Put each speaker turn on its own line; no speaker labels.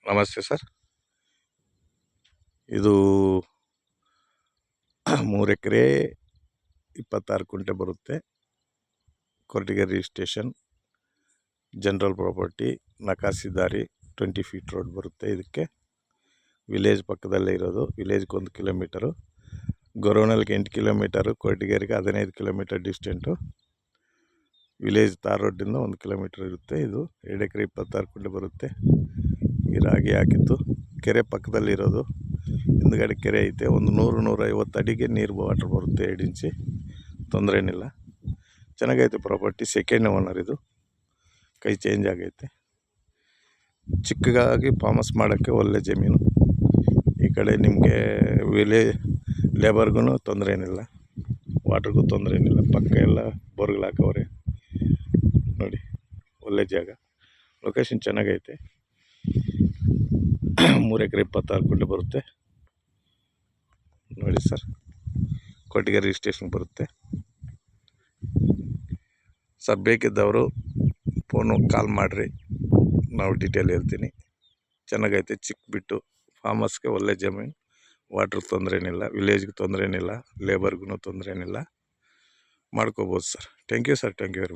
ನಮಸ್ತೆ ಸರ್. ಇದು 3 ಎಕರೆ 26 ಕುಂಟೆ ಬರುತ್ತೆ. ಕೊರಟಗೆರೆ ರಿಜಿಸ್ಟ್ರೇಷನ್, ಜನರಲ್ ಪ್ರಾಪರ್ಟಿ, ನಕಾಸಿ ದಾರಿ, 20 ಫೀಟ್ ರೋಡ್ ಬರುತ್ತೆ. ಇದಕ್ಕೆ ವಿಲೇಜ್ ಪಕ್ಕದಲ್ಲೇ ಇರೋದು. ವಿಲೇಜ್ಗೆ 1 ಕಿಲೋಮೀಟರು, ಗೊರವನಹಳ್ಳಿಗೆ 8 ಕಿಲೋಮೀಟರು, ಕೊರಟಗೆರೆಗೆ 15 ಕಿಲೋಮೀಟರ್ ಡಿಸ್ಟೆಂಟು. ವಿಲೇಜ್ ತಾರ್ ರೋಡಿಂದ 1 ಕಿಲೋಮೀಟರ್ ಇರುತ್ತೆ. ಇದು 2 ಎಕರೆ 26 ಕುಂಟೆ ಬರುತ್ತೆ. ಈ ರಾಗಿ ಹಾಕಿತ್ತು. ಕೆರೆ ಪಕ್ಕದಲ್ಲಿರೋದು, ಹಿಂದ್ಗಡೆ ಕೆರೆ ಐತೆ. ಒಂದು 100-150 ಅಡಿಗೆ ನೀರು ವಾಟ್ರ್ ಬರುತ್ತೆ. 2 ಇಂಚಿ, ತೊಂದರೆ ಏನಿಲ್ಲ. ಚೆನ್ನಾಗೈತೆ ಪ್ರಾಪರ್ಟಿ. ಸೆಕೆಂಡ್ ಓನರ್ ಇದು, ಕೈ ಚೇಂಜ್ ಆಗೈತೆ. ಚಿಕ್ಕದಾಗಿ ಫಾರ್ಮ್ ಹೌಸ್ ಮಾಡೋಕ್ಕೆ ಒಳ್ಳೆ ಜಮೀನು. ಈ ಕಡೆ ನಿಮಗೆ ಲೇಬರ್ಗೂ ತೊಂದರೆ ಏನಿಲ್ಲ, ವಾಟ್ರಿಗೂ ತೊಂದರೆ ಏನಿಲ್ಲ. ಪಕ್ಕ ಎಲ್ಲ ಬೋರ್ಗಳು ಹಾಕವ್ರೆ ನೋಡಿ. ಒಳ್ಳೆ ಜಾಗ, ಲೊಕೇಶನ್ ಚೆನ್ನಾಗೈತೆ. 3 ಎಕರೆ 26 ಕುಂಟೆ ಬರುತ್ತೆ ನೋಡಿ ಸರ್. ಕೊರಟಗೆರೆ ರಿಜಿಸ್ಟ್ರೇಷನ್ ಬರುತ್ತೆ ಸರ್. ಬೇಕಿದ್ದವರು ಕಾಲ್ ಮಾಡಿರಿ, ನಾವು ಡೀಟೇಲ್ ಹೇಳ್ತೀನಿ. ಚೆನ್ನಾಗೈತೆ, ಚಿಕ್ಕ ಬಿಟ್ಟು ಫಾರ್ಮ್ ಹೌಸ್ಗೆ ಒಳ್ಳೆ ಜಮೀನು. ವಾಟ್ರ್ ತೊಂದರೆ ಏನಿಲ್ಲ, ವಿಲೇಜ್ಗೆ ತೊಂದರೆ ಏನಿಲ್ಲ, ಲೇಬರ್ಗೂ ತೊಂದರೆ ಏನಿಲ್ಲ. ಮಾಡ್ಕೋಬೋದು sir. Thank you sir, thank you very much.